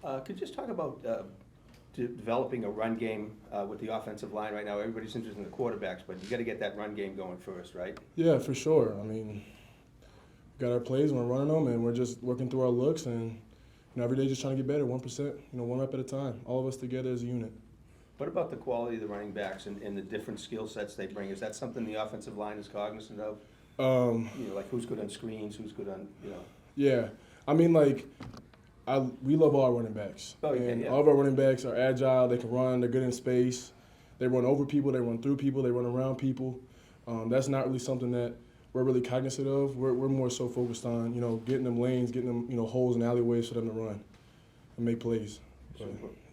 Could you just talk about developing a run game with the offensive line right now? Everybody's interested in the quarterbacks, but you got to get that run game going first, right? Yeah, for sure. I mean, we got our plays, we're running them, and we're just working through our looks, and every day just trying to get better, 1%, one rep at a time. All of us together as a unit. What about the quality of the running backs and the different skill sets they bring? Is that something the offensive line is cognizant of? Like who's good on screens, who's good on, Yeah, I mean, we love all our running backs. Oh, yeah, and yeah. all of our running backs are agile. They can run. They're good in space. They run over people. They run through people. They run around people. That's not really something that we're really cognizant of. We're more so focused on getting them lanes, getting them holes and alleyways for them to run and make plays.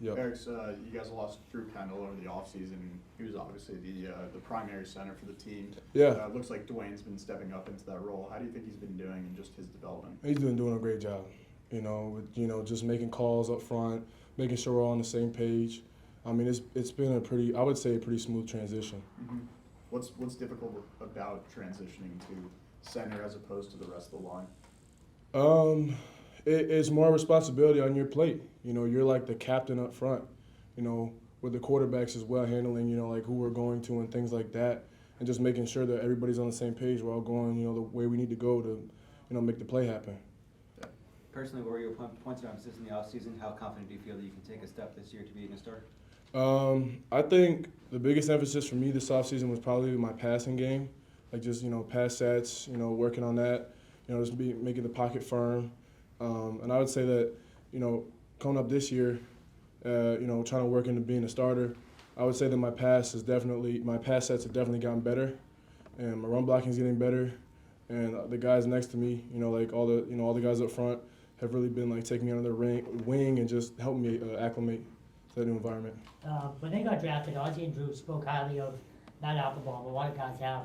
Yep. Eryx, you guys lost Drew Kendall over the offseason. He was obviously the primary center for the team. Yeah. It looks like Dwayne's been stepping up into that role. How do you think he's been doing in just his development? He's been doing a great job. Just making calls up front, making sure we're all on the same page. I mean, it's been I would say a pretty smooth transition. Mm-hmm. What's difficult about transitioning to center as opposed to the rest of the line? It's more responsibility on your plate. You're like the captain up front, with the quarterbacks as well, handling, like who we're going to and things like that, and just making sure that everybody's on the same page. We're all going, the way we need to go to, make the play happen. Personally, what were your points of emphasis in the offseason? How confident do you feel that you can take a step this year to being a starter? I think the biggest emphasis for me this offseason was probably my passing game, like just, pass sets, working on that, just making the pocket firm. And I would say that, coming up this year, trying to work into being a starter, I would say that my pass sets have definitely gotten better, and my run blocking is getting better, and the guys next to me, like all the guys up front, have really been like taking me under their wing and just helping me acclimate to that new environment. When they got drafted, Ozzie and Drew spoke highly of not Applebaum, but a lot of guys have.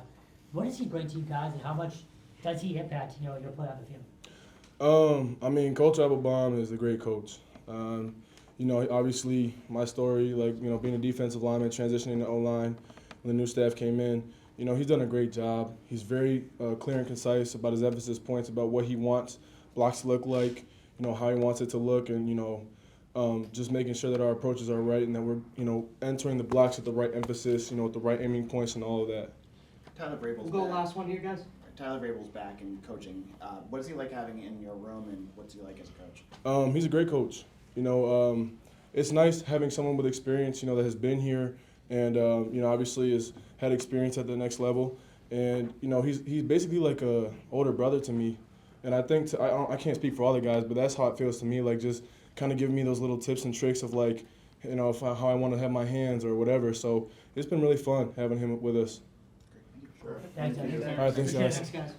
What does he bring to you guys, and how much does he impact your play on the field? I mean, Coach Applebaum is a great coach. Obviously my story, being a defensive lineman, transitioning to O-line, when the new staff came in, he's done a great job. He's very clear and concise about his emphasis points, about what he wants blocks to look like, how he wants it to look, and, just making sure that our approaches are right and that we're, entering the blocks with the right emphasis, with the right aiming points and all of that. Tyler Vrabel's We'll go back. last one here, guys. Tyler Vrabel's back and coaching. What is he like having in your room, and what's he like as a coach? He's a great coach. It's nice having someone with experience, that has been here and, obviously has had experience at the next level. And, he's basically like a older brother to me. And I think, I can't speak for all the guys, but that's how it feels to me, like just kind of giving me those little tips and tricks of how I want to have my hands or whatever. So it's been really fun having him with us. Sure. Thanks, Thank you. guys. All right, thanks, guys. Thanks, guys.